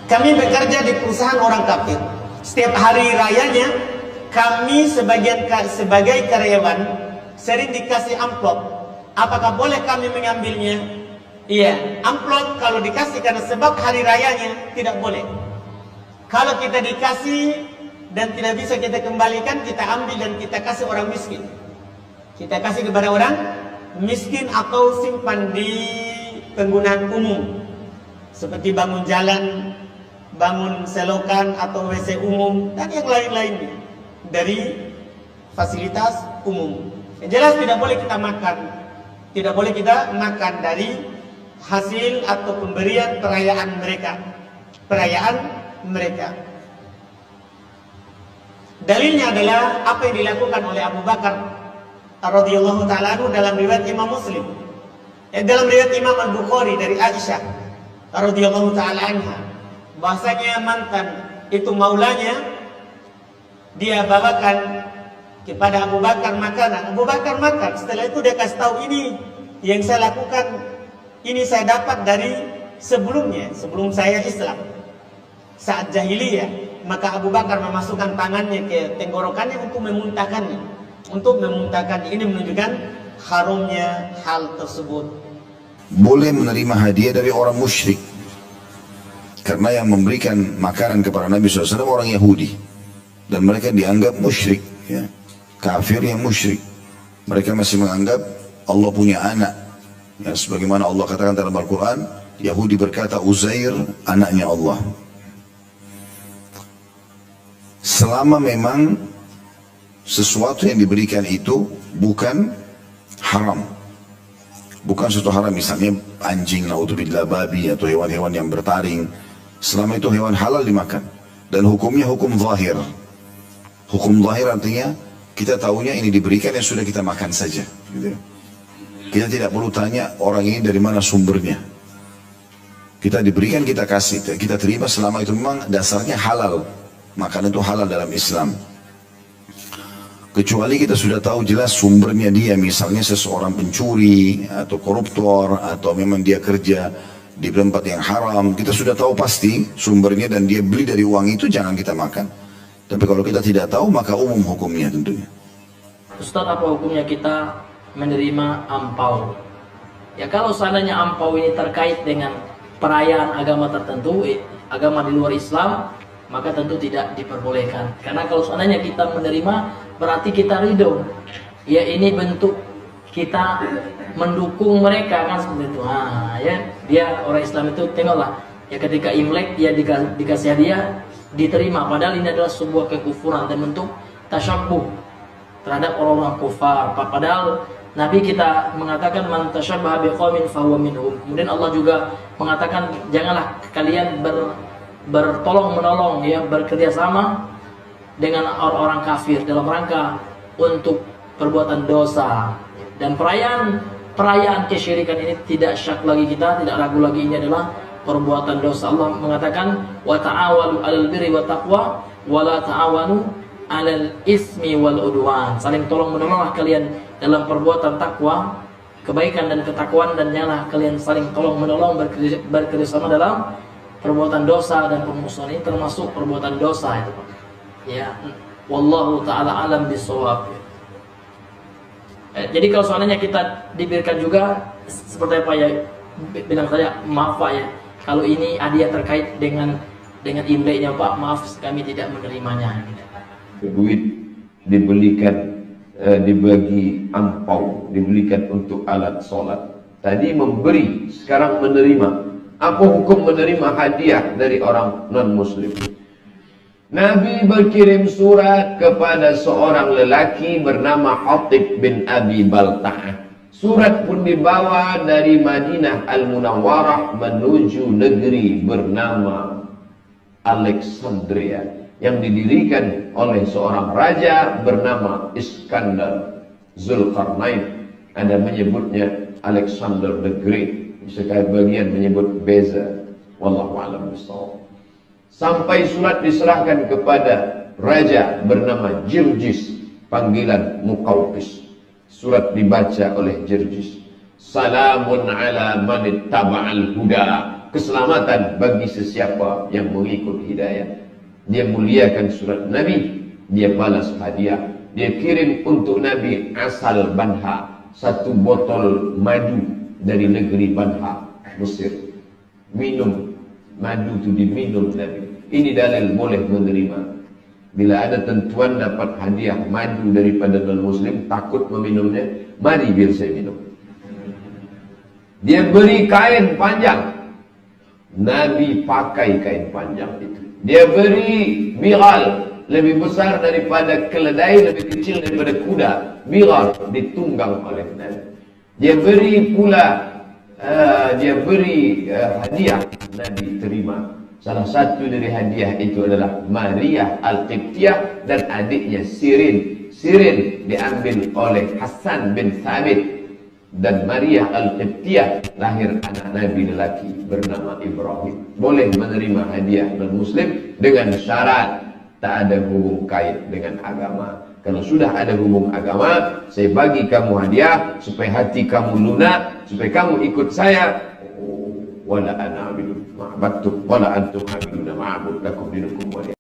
Kami bekerja di perusahaan orang kafir. Setiap hari rayanya kami sebagai karyawan sering dikasih amplop. Apakah boleh kami mengambilnya? Iya, amplop kalau dikasih karena sebab hari rayanya tidak boleh. Kalau kita dikasih dan tidak bisa kita kembalikan, kita ambil dan kita kasih orang miskin. Kita kasih kepada orang miskin atau simpan di penggunaan umum, seperti bangun jalan, bangun selokan atau WC umum dan yang lain-lainnya dari fasilitas umum. Yang jelas tidak boleh kita makan, tidak boleh kita makan dari hasil atau pemberian perayaan mereka. Dalilnya adalah apa yang dilakukan oleh Abu Bakar radhiyallahu taala anhu dalam riwayat Imam Muslim. Dalam riwayat Imam Al-Bukhari dari Aisyah radhiyallahu taala anha, bahasanya mantan itu maulanya, dia bawakan kepada Abu Bakar makanan. Abu Bakar makan. Setelah itu dia kasih tahu, ini yang saya lakukan, ini saya dapat dari sebelum saya Islam, saat jahiliyah. Maka Abu Bakar memasukkan tangannya ke tenggorokannya untuk memuntahkannya. Ini menunjukkan harumnya hal tersebut. Boleh menerima hadiah dari orang musyrik, karena yang memberikan makanan kepada Nabi SAW orang Yahudi, dan mereka dianggap musyrik, ya, kafir yang musyrik. Mereka masih menganggap Allah punya anak, ya, sebagaimana Allah katakan dalam Al-Quran, Yahudi berkata Uzair anaknya Allah. Selama memang sesuatu yang diberikan itu bukan haram, bukan sesuatu haram, misalnya anjing, naudzubillah, babi atau hewan-hewan yang bertaring, selama itu hewan halal dimakan, dan hukumnya hukum zahir. Hukum zahir artinya kita tahunya ini diberikan, yang sudah kita makan saja, gitu. Kita tidak perlu tanya orang ini dari mana sumbernya. Kita diberikan, kita kasih, kita terima selama itu memang dasarnya halal. Makanan itu halal dalam Islam. Kecuali kita sudah tahu jelas sumbernya dia, misalnya seseorang pencuri atau koruptor, atau memang dia kerja di tempat yang haram, kita sudah tahu pasti sumbernya dan dia beli dari uang itu, jangan kita makan. Tapi kalau kita tidak tahu, maka umum hukumnya tentunya. Ustaz, apa hukumnya kita menerima ampau? Ya, kalau seandainya ampau ini terkait dengan perayaan agama tertentu, agama di luar Islam, maka tentu tidak diperbolehkan. Karena kalau seandainya kita menerima, berarti kita ridho. Ya, ini bentuk kita mendukung mereka, kan seperti itu. Ya, dia orang Islam itu, tengoklah, ya, ketika Imlek dia dikasih hadiah, diterima, padahal ini adalah sebuah kekufuran dan bentuk tasyabbuh terhadap orang-orang kufar. Padahal Nabi kita mengatakan man tasyabbaha biqaumin fahuwa minhum. Kemudian Allah juga mengatakan janganlah kalian bertolong menolong, ya, bekerja sama dengan orang-orang kafir dalam rangka untuk perbuatan dosa. Dan perayaan kesyirikan ini tidak syak lagi, kita tidak ragu lagi, ini adalah perbuatan dosa. Allah mengatakan wa ta'awalu 'alal birri wat taqwa wa la ta'awanu 'alal ismi wal udwan. Saling tolong menolonglah kalian dalam perbuatan takwa, kebaikan dan ketakwaan, dan janganlah kalian saling tolong menolong bekerja sama dalam perbuatan dosa. Dan permusuhan ini termasuk perbuatan dosa itu, Pak. Ya, wallahu taala alam bisawab. Jadi kalau seandainya kita diberikan juga seperti apa, ya, bilang saja maaf Pak, ya, kalau ini hadiah terkait dengan Imleknya Pak, maaf kami tidak menerimanya. Duit dibelikan, dibagi ampau, dibelikan untuk alat sholat. Tadi memberi, sekarang menerima. Apa hukum menerima hadiah dari orang non-muslim? Nabi berkirim surat kepada seorang lelaki bernama Hatib bin Abi Balta'ah. Surat pun dibawa dari Madinah Al-Munawwarah menuju negeri bernama Alexandria, yang didirikan oleh seorang raja bernama Iskandar Zulkarnain. Ada menyebutnya Alexander the Great, sebagian menyebut Beza. Wallahu a'lam bishawab. Sampai surat diserahkan kepada raja bernama Jirjis, panggilan Muqawqis. Surat dibaca oleh Jirjis. Salamun ala man ittaba'al huda. keselamatan bagi sesiapa yang mengikut hidayah. Dia muliakan surat Nabi, dia balas hadiah. Dia kirim untuk Nabi asal Banha, satu botol madu dari negeri Banha, Mesir. Minum madu itu diminum Nabi. Ini dalil boleh menerima. Bila ada tentuan dapat hadiah madu daripada non-muslim, takut meminumnya, mari biar saya minum. Dia beri kain panjang, Nabi pakai kain panjang itu. Dia beri biral, lebih besar daripada keledai, lebih kecil daripada kuda. Biral ditunggang oleh Nabi. Dia beri pula hadiah, Nabi terima. Salah satu dari hadiah itu adalah Maria Al-Qibtiyah dan adiknya Sirin. Sirin diambil oleh Hasan bin Thabit, dan Maria Al-Qibtiyah lahir anak Nabi lelaki bernama Ibrahim. Boleh menerima hadiah non-muslim dengan syarat tak ada hubung kait dengan agama. Kalau sudah ada hubung agama, saya bagi kamu hadiah supaya hati kamu lunak, supaya kamu ikut saya. Wala ana abidu ma'abadtu wala antum abiduna ma'abud lakum dinukum waliya.